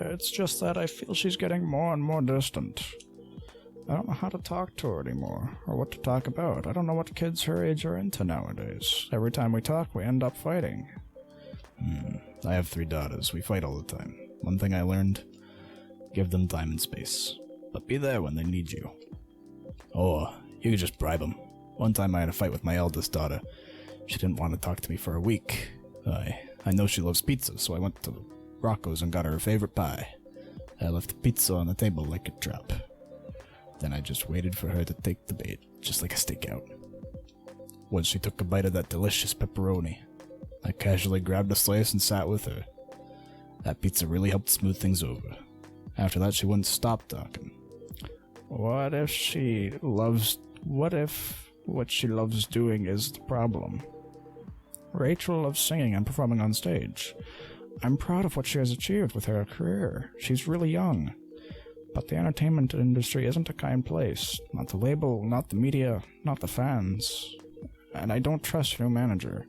It's just that I feel she's getting more and more distant. I don't know how to talk to her anymore, or what to talk about. I don't know what kids her age are into nowadays. Every time we talk, we end up fighting. I have 3 daughters. We fight all the time. One thing I learned, give them time and space. But be there when they need you. Or, you could just bribe them. One time I had a fight with my eldest daughter. She didn't want to talk to me for a week. I know she loves pizza, so I went to Rocco's and got her favorite pie. I left the pizza on the table like a trap. Then I just waited for her to take the bait, just like a stakeout. Once she took a bite of that delicious pepperoni, I casually grabbed a slice and sat with her. That pizza really helped smooth things over. After that, she wouldn't stop talking. What if what she loves doing is the problem? Rachel loves singing and performing on stage. I'm proud of what she has achieved with her career. She's really young. But the entertainment industry isn't a kind place. Not the label, not the media, not the fans. And I don't trust her new manager.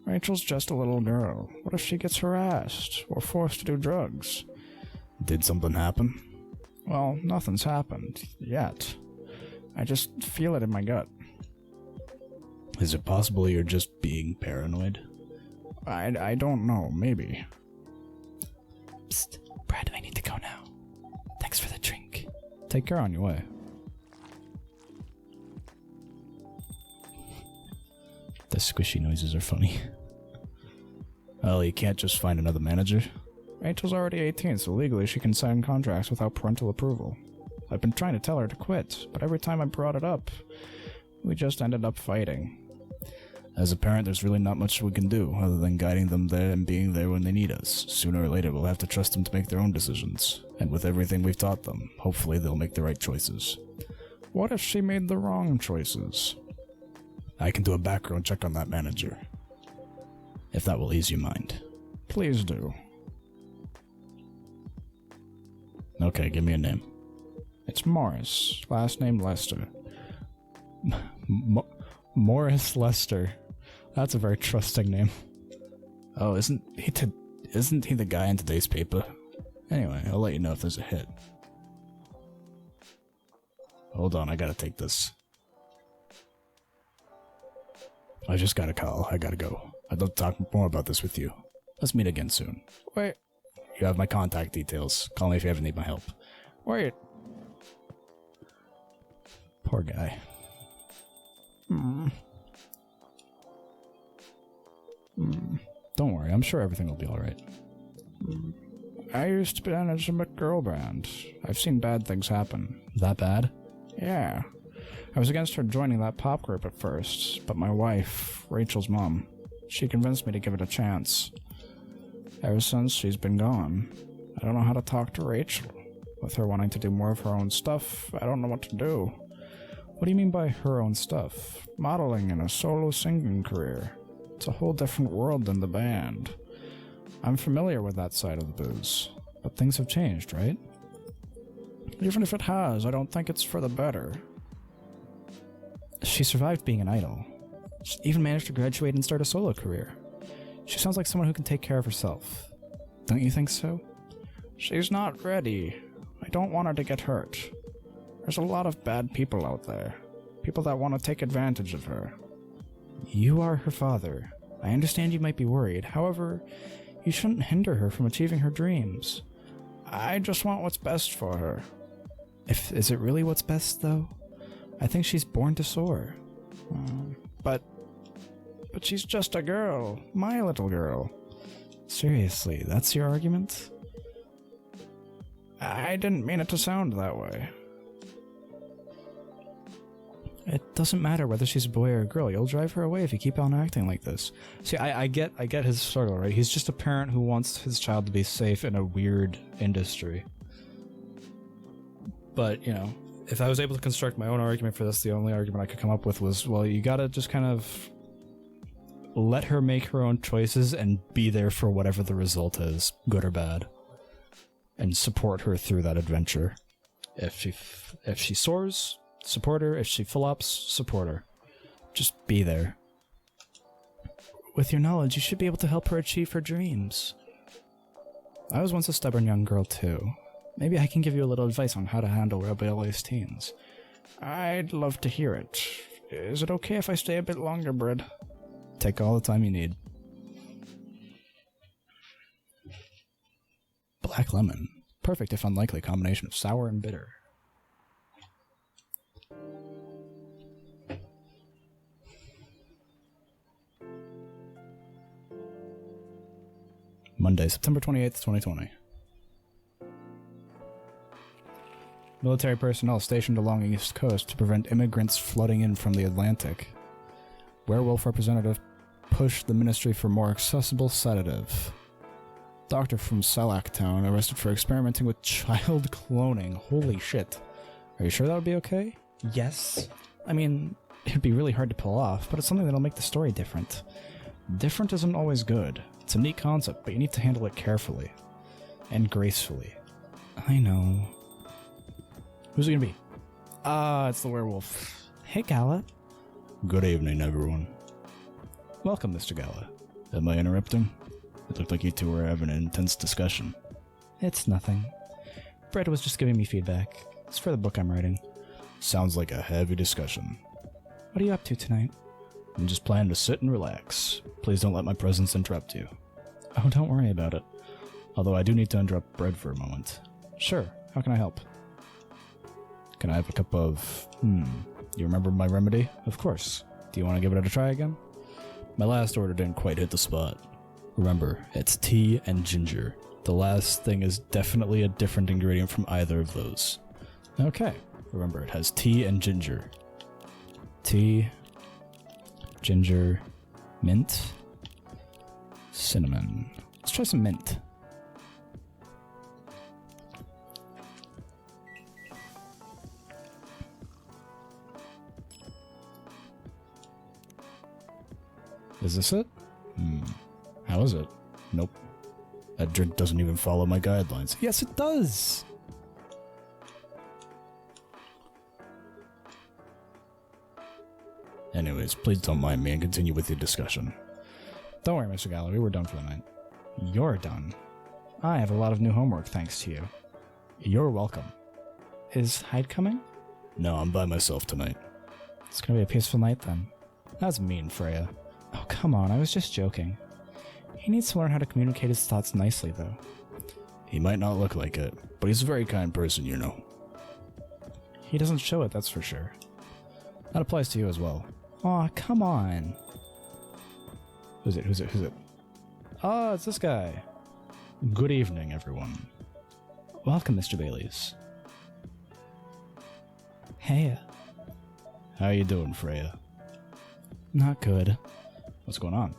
Rachel's just a little girl. What if she gets harassed or forced to do drugs? Did something happen? Well, nothing's happened. Yet. I just feel it in my gut. Is it possible you're just being paranoid? I don't know. Maybe. Psst. Brad, I need to go now. Thanks for the drink. Take care on your way. The squishy noises are funny. Well, you can't just find another manager. Rachel's already 18, so legally she can sign contracts without parental approval. I've been trying to tell her to quit, but every time I brought it up, we just ended up fighting. As a parent, there's really not much we can do, other than guiding them there and being there when they need us. Sooner or later, we'll have to trust them to make their own decisions. And with everything we've taught them, hopefully they'll make the right choices. What if she made the wrong choices? I can do a background check on that manager. If that will ease your mind. Please do. Okay, give me a name. It's Morris. Last name Lester. Morris Lester. That's a very trusting name. Oh, isn't he the guy in today's paper? Anyway, I'll let you know if there's a hit. Hold on, I gotta take this. I just got a call. I gotta go. I'd love to talk more about this with you. Let's meet again soon. Wait. You have my contact details. Call me if you ever need my help. Wait. Poor guy. Don't worry, I'm sure everything will be alright. I used to manage a McGirl band. I've seen bad things happen. That bad? Yeah. I was against her joining that pop group at first, but my wife, Rachel's mom, she convinced me to give it a chance. Ever since, she's been gone. I don't know how to talk to Rachel. With her wanting to do more of her own stuff, I don't know what to do. What do you mean by her own stuff? Modeling and a solo singing career. It's a whole different world than the band. I'm familiar with that side of the biz, but things have changed, right? Even if it has, I don't think it's for the better. She survived being an idol. She even managed to graduate and start a solo career. She sounds like someone who can take care of herself. Don't you think so? She's not ready. I don't want her to get hurt. There's a lot of bad people out there. People that want to take advantage of her. You are her father. I understand you might be worried. However, you shouldn't hinder her from achieving her dreams. I just want what's best for her. Is it really what's best, though? I think she's born to soar. But she's just a girl. My little girl. Seriously, that's your argument? I didn't mean it to sound that way. It doesn't matter whether she's a boy or a girl. You'll drive her away if you keep on acting like this. See, I get his struggle, right? He's just a parent who wants his child to be safe in a weird industry. But, you know, if I was able to construct my own argument for this, the only argument I could come up with was, well, you gotta just kind of let her make her own choices and be there for whatever the result is, good or bad. And support her through that adventure. If she soars, support her. If she flops, support her. Just be there. With your knowledge, you should be able to help her achieve her dreams. I was once a stubborn young girl too. Maybe I can give you a little advice on how to handle rebellious teens. I'd love to hear it. Is it okay if I stay a bit longer, Bread? Take all the time you need. Black lemon. Perfect if unlikely combination of sour and bitter. Monday, September 28th, 2020. Military personnel stationed along the East Coast to prevent immigrants flooding in from the Atlantic. Werewolf representative pushed the ministry for more accessible sedative. Doctor from Selak Town arrested for experimenting with child cloning. Holy shit. Are you sure that would be okay? Yes. I mean, it'd be really hard to pull off, but it's something that'll make the story different. Different isn't always good. It's a neat concept, but you need to handle it carefully. And gracefully. I know. Who's it gonna be? It's the werewolf. Hey, Gala. Good evening, everyone. Welcome, Mr. Gala. Am I interrupting? It looked like you two were having an intense discussion. It's nothing. Brett was just giving me feedback. It's for the book I'm writing. Sounds like a heavy discussion. What are you up to tonight? I'm just planning to sit and relax. Please don't let my presence interrupt you. Oh, don't worry about it. Although I do need to interrupt Bread for a moment. Sure, how can I help? Can I have a cup of... You remember my remedy? Of course. Do you want to give it a try again? My last order didn't quite hit the spot. Remember, it's tea and ginger. The last thing is definitely a different ingredient from either of those. Okay. Remember, it has tea and ginger. Tea... ginger, mint, cinnamon. Let's try some mint. Is this it? How is it? Nope. That drink doesn't even follow my guidelines. Yes, it does! Anyways, please don't mind me and continue with your discussion. Don't worry, Mr. Gallery, we're done for the night. You're done. I have a lot of new homework thanks to you. You're welcome. Is Hyde coming? No, I'm by myself tonight. It's gonna be a peaceful night then. That's mean, Freya. Oh, come on, I was just joking. He needs to learn how to communicate his thoughts nicely, though. He might not look like it, but he's a very kind person, you know. He doesn't show it, that's for sure. That applies to you as well. Aw, come on. Who's it? Oh, it's this guy. Good evening, everyone. Welcome, Mr. Baileys. Hey. How you doing, Freya? Not good. What's going on?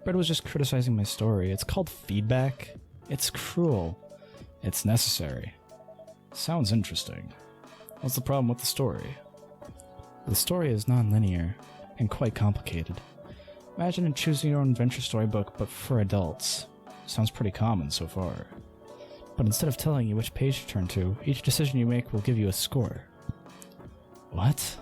Brett was just criticizing my story. It's called feedback. It's cruel. It's necessary. Sounds interesting. What's the problem with the story? The story is non-linear and quite complicated. Imagine a choosing your own adventure storybook, but for adults. Sounds pretty common so far. But instead of telling you which page to turn to, each decision you make will give you a score. What?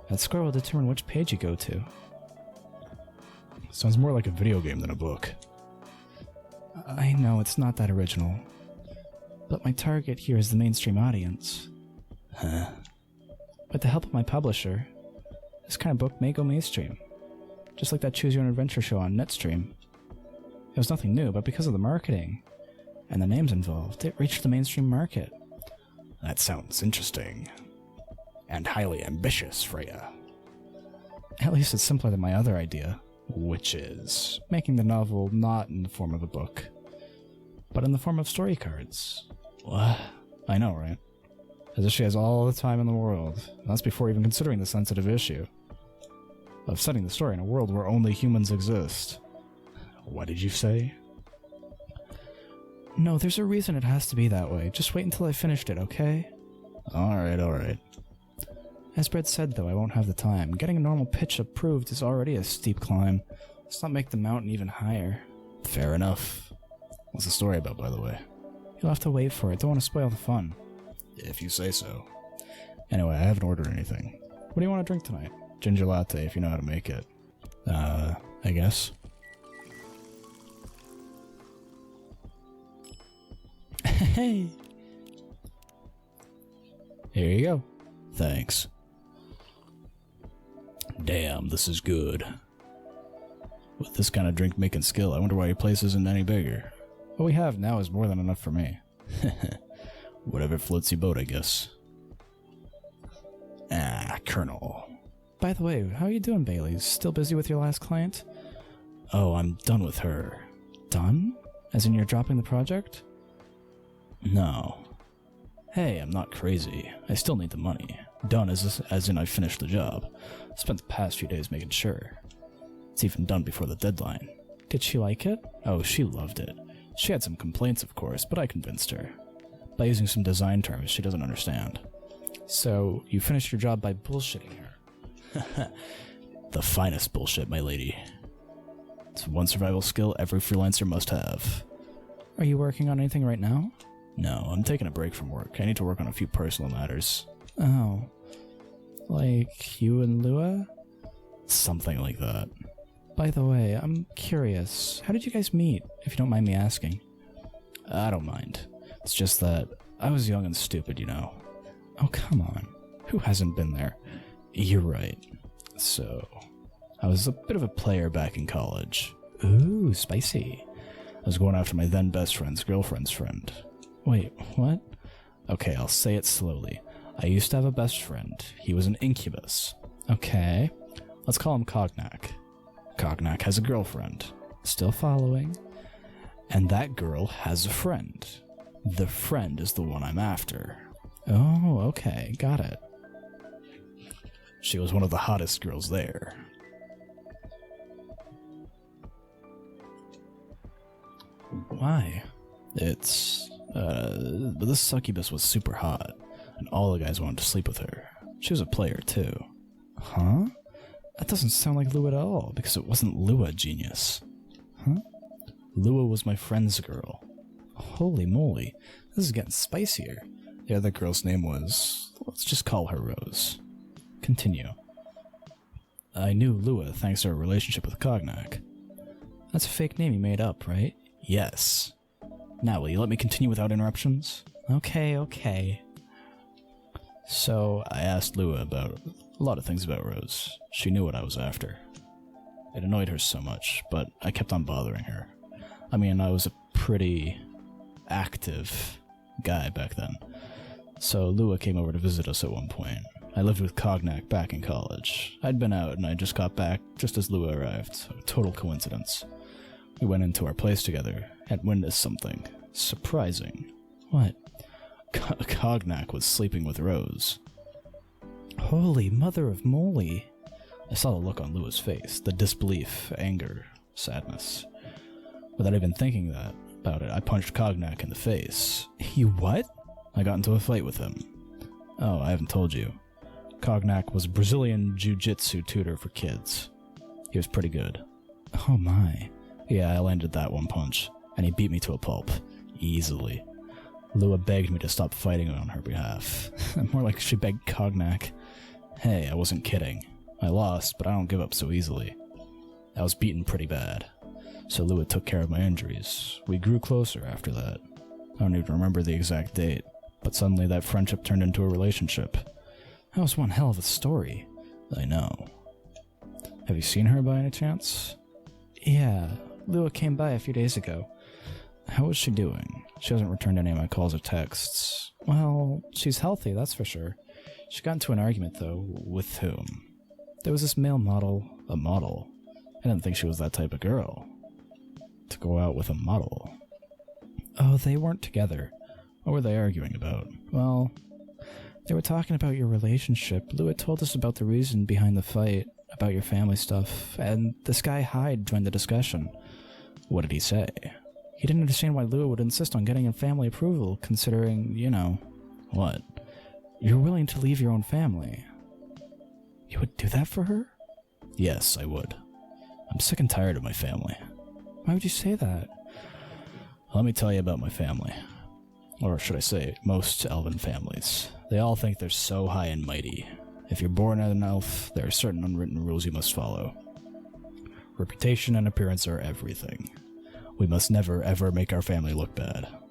That score will determine which page you go to. Sounds more like a video game than a book. I know, it's not that original. But my target here is the mainstream audience. Huh? With the help of my publisher, this kind of book may go mainstream. Just like that Choose Your Own Adventure show on Netstream. It was nothing new, but because of the marketing and the names involved, it reached the mainstream market. That sounds interesting. And highly ambitious, Freya. At least it's simpler than my other idea. Which is making the novel not in the form of a book, but in the form of story cards. What? I know, right? As if she has all the time in the world. And that's before even considering the sensitive issue of setting the story in a world where only humans exist. What did you say? No, there's a reason it has to be that way. Just wait until I finished it, okay? Alright. As Brett said, though, I won't have the time. Getting a normal pitch approved is already a steep climb. Let's not make the mountain even higher. Fair enough. What's the story about, by the way? You'll have to wait for it. Don't want to spoil the fun. If you say so. Anyway, I haven't ordered anything. What do you want to drink tonight? Ginger latte, if you know how to make it. I guess. Hey! Here you go. Thanks. Damn, this is good. With this kind of drink-making skill, I wonder why your place isn't any bigger. What we have now is more than enough for me. Whatever floats your boat, I guess. Ah, Colonel. By the way, how are you doing, Bailey? Still busy with your last client? Oh, I'm done with her. Done? As in you're dropping the project? No. Hey, I'm not crazy. I still need the money. Done as in I finished the job. Spent the past few days making sure. It's even done before the deadline. Did she like it? Oh, she loved it. She had some complaints, of course, but I convinced her. By using some design terms she doesn't understand. So, you finished your job by bullshitting her. The finest bullshit, my lady. It's one survival skill every freelancer must have. Are you working on anything right now? No, I'm taking a break from work. I need to work on a few personal matters. Oh. Like you and Lua? Something like that. By the way, I'm curious. How did you guys meet, if you don't mind me asking? I don't mind. It's just that I was young and stupid, you know. Oh, come on. Who hasn't been there? You're right. So, I was a bit of a player back in college. Ooh, spicy. I was going after my then best friend's girlfriend's friend. Wait, what? Okay, I'll say it slowly. I used to have a best friend. He was an incubus. Okay. Let's call him Cognac. Cognac has a girlfriend. Still following. And that girl has a friend. The friend is the one I'm after. Oh, okay, got it. She was one of the hottest girls there. Why? It's, this succubus was super hot, and all the guys wanted to sleep with her. She was a player, too. Huh? That doesn't sound like Lua at all, because it wasn't Lua, genius. Huh? Lua was my friend's girl. Holy moly, this is getting spicier. The other girl's name was... let's just call her Rose. Continue. I knew Lua thanks to her relationship with Cognac. That's a fake name you made up, right? Yes. Now, will you let me continue without interruptions? Okay. So, I asked Lua about a lot of things about Rose. She knew what I was after. It annoyed her so much, but I kept on bothering her. I mean, I was a pretty active guy back then. So Lua came over to visit us at one point. I lived with Cognac back in college. I'd been out and I just got back just as Lua arrived, so total coincidence. We went into our place together and witnessed something surprising. What? Cognac was sleeping with Rose. Holy mother of moly. I saw the look on Lua's face, the disbelief, anger, sadness. Without even thinking about it, I punched Cognac in the face. You what? I got into a fight with him. Oh, I haven't told you. Cognac was a Brazilian jiu-jitsu tutor for kids. He was pretty good. Oh my. Yeah, I landed that one punch, and he beat me to a pulp. Easily. Lua begged me to stop fighting on her behalf. More like she begged Cognac. Hey, I wasn't kidding. I lost, but I don't give up so easily. I was beaten pretty bad. So Lua took care of my injuries. We grew closer after that. I don't even remember the exact date, but suddenly that friendship turned into a relationship. That was one hell of a story. I know. Have you seen her by any chance? Yeah, Lua came by a few days ago. How is she doing? She hasn't returned any of my calls or texts. Well, she's healthy, that's for sure. She got into an argument, though. With whom? There was this male model. A model? I didn't think she was that type of girl. To go out with a model. Oh, they weren't together. What were they arguing about? Well, they were talking about your relationship. Lua told us about the reason behind the fight, about your family stuff, and this guy Hyde joined the discussion. What did he say? He didn't understand why Lua would insist on getting a family approval, considering, you know... What? You're willing to leave your own family. You would do that for her? Yes, I would. I'm sick and tired of my family. Why would you say that? Let me tell you about my family. Or should I say, most elven families. They all think they're so high and mighty. If you're born as an elf, there are certain unwritten rules you must follow. Reputation and appearance are everything. We must never ever make our family look bad.